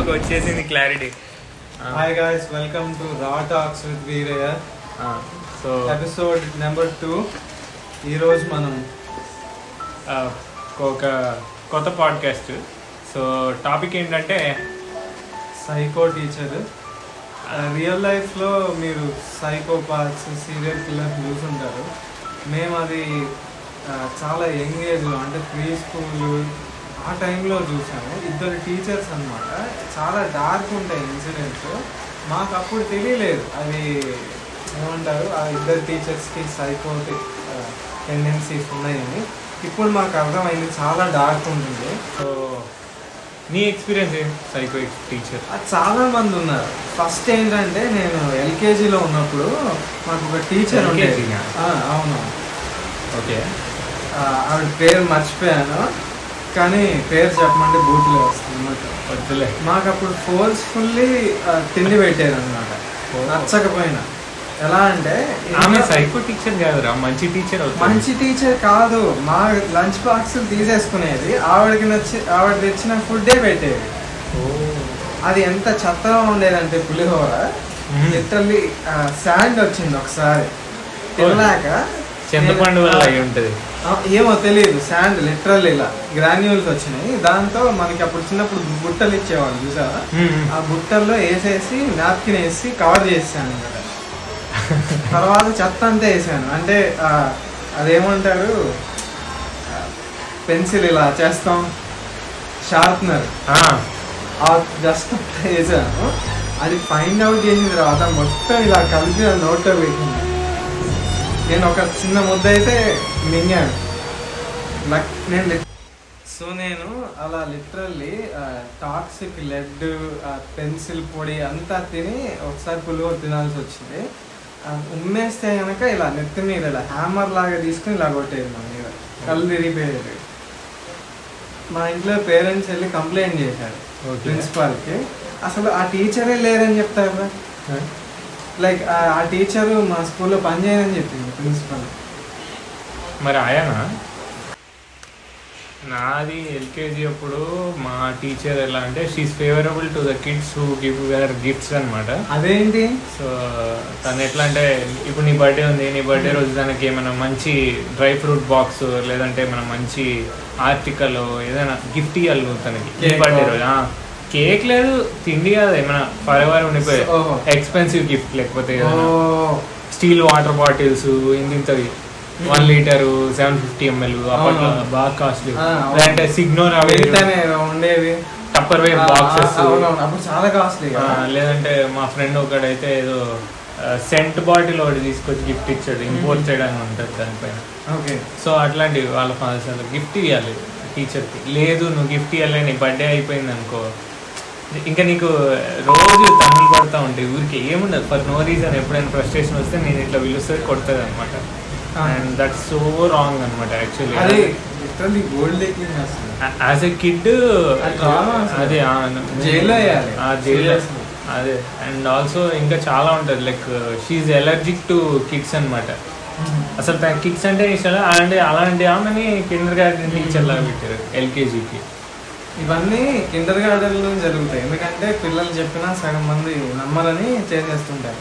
మాకు వచ్చేసింది clarity. Hi guys, welcome to raw talks with Veerayya. So episode number 2. ఈరోజు మనం ఒక కొత్త పాడ్కాస్ట్. సో టాపిక్ ఏంటంటే సైకో టీచర్. రియల్ లైఫ్లో మీరు సైకోపాత్స్, సీరియల్ కిల్లర్స్ చూసుంటారు. మేము అది చాలా యంగ్ ఏజ్లో, అంటే ప్రీ స్కూల్ ఆ టైంలో చూసాము. ఇద్దరు టీచర్స్ అన్నమాట. చాలా డార్క్ ఉంటాయి ఇన్సిడెంట్స్. మాకు అప్పుడు తెలియలేదు అది ఏమంటారు, ఆ ఇద్దరు టీచర్స్కి సైకోటిక్ టెండెన్సీస్ ఉన్నాయని. ఇప్పుడు మాకు అర్థమైంది, చాలా డార్క్ ఉంటుంది. సో నీ ఎక్స్పీరియన్స్ ఏంటి సైకో టీచర్? చాలా మంది ఉన్నారు. ఫస్ట్ ఏంటంటే, నేను ఎల్కేజీలో ఉన్నప్పుడు మాకు ఒక టీచర్ ఉండేది. అవును, ఓకే. ఆవిడ పేరు మర్చిపోయాను, కానీ పేరు చెప్పమంటే బూతులే వస్తుంది అన్నమాట. వద్దులే. మాకు అప్పుడు ఫోర్స్ఫుల్లీ తిండి పెట్టారు అనమాట, నచ్చకపోయినా. ఎలా అంటే ఆమె సైకో టీచర్ కాదురా, మంచి టీచర్. మంచి టీచర్ కాదు, మా లంచ్ బాక్స్ తీసేసుకునేది, ఆవిడ తెచ్చిన ఫుడ్డే పెట్టేది. అది ఎంత చెత్తగా ఉండేదంటే పులిహోర, లిటరల్లీ శాండ్ వచ్చింది ఒకసారి తినలేక. చింతపండు వల్ల అయి ఉంటుంది, ఏమో తెలియదు. శాండ్ లిటరల్ ఇలా గ్రాన్యూల్స్ వచ్చినాయి. దాంతో మనకి అప్పుడు చిన్నప్పుడు బుట్టలు ఇచ్చేవాళ్ళు చూసావా, ఆ బుట్టల్లో వేసేసి నాప్కిన్ వేసి కవర్ చేసాను అనమాట. తర్వాత చెత్త అంతా వేసాను. అంటే అదేమంటారు, పెన్సిల్ ఇలా చేస్తాం, షార్ప్నర్, జస్ట్ వేసాను. అది ఫైండ్ అవుట్ చేసిన తర్వాత మొత్తం ఇలా కలిపి నోట్లో పెట్టింది. నేను ఒక చిన్న ముద్ద అయితే మింగాను. నేను అలా లిటరల్లీ టాక్సిక్ లెడ్, పెన్సిల్ పొడి అంతా తిని ఒకసారి పులిహోర తినాల్సి వచ్చింది. ఉమ్మేస్తే కనుక ఇలా నెత్తి మీద ఇలా హ్యామర్ లాగా తీసుకుని ఇలా కొట్టేది మా మీద, కళ్ళు తిరిగిపోయేది. మా ఇంట్లో పేరెంట్స్ వెళ్ళి కంప్లైంట్ చేశారు ప్రిన్సిపాల్కి. అసలు ఆ టీచరే లేరని చెప్తారు. లైక్ ఆ టీచరు మా స్కూల్లో పనిచేయనని చెప్పింది ప్రిన్సిపల్. మరి ఆయనా? నాది ఎల్కేజీ అప్పుడు మా టీచర్ ఎలా అంటే, she's favourable to the kids who give their gifts అనమాట. అదేంటి? సో తను ఎట్లా అంటే, ఇప్పుడు నీ బర్త్డే ఉంది, నీ బర్త్డే రోజు దానికి ఏమైనా మంచి డ్రై ఫ్రూట్ బాక్స్, లేదంటే మన మంచి ఆర్టికల్ ఏదైనా గిఫ్ట్ ఇవ్వాలి తనకి నీ బర్త్డే రోజు. కేక్ లేదు, తిండి కాదు, ఏమైనా ఫర్ ఎవర్ ఉండిపోయి ఎక్స్పెన్సివ్ గిఫ్ట్, లేకపోతే స్టీల్ వాటర్ బాటిల్స్ ఇంతవి 1 లీటరు 750 ml అప్పట్లో బాగా కాస్ట్లీ. లేదంటే సిగ్నోర్ ఉండేవి టప్పర్ వేర్ బాక్సెస్, చాలా కాస్ట్లీ. లేదంటే మా ఫ్రెండ్ ఒకడైతే ఏదో సెంట్ బాటిల్ ఒకటి తీసుకొచ్చి గిఫ్ట్ ఇచ్చాడు, ఇంపోర్ట్ చేయడానికి ఉంటుంది దానిపైన. సో అట్లాంటివి వాళ్ళ ఫాదర్స్ గిఫ్ట్ ఇవ్వాలి టీచర్కి. లేదు నువ్వు గిఫ్ట్ ఇవ్వాలి, నీ బర్త్డే అయిపోయింది అనుకో, ఇంకా నీకు రోజు తన్నులు పడుతూ ఉంటాయి ఊరికి, ఏముండదు, ఫర్ నో రీజన్. ఎప్పుడైనా ఫ్రస్ట్రేషన్ వస్తే నేను ఇట్లా పిలుస్తుంది, కొడుతుంది అనమాట. అండ్ దట్స్ సో రాంగ్ అనమాట యాక్చువల్లీ. యాజ్ ఎ కిడ్ అదే జైల్లో అదే. అండ్ ఆల్సో ఇంకా చాలా ఉంటుంది, like she's allergic to kids అనమాట. అసలు తన కిడ్స్ అంటే ఇష్టం. అలాంటి ఆమెని కిండర్ గార్డెన్ టీచర్ లాగా పెట్టారు ఎల్కేజీకి. ఇవన్నీ కిండర్ గార్డెన్లో జరుగుతాయి, ఎందుకంటే పిల్లలు చెప్పినా సగం మంది నమ్మరని చేసేస్తుంటారు.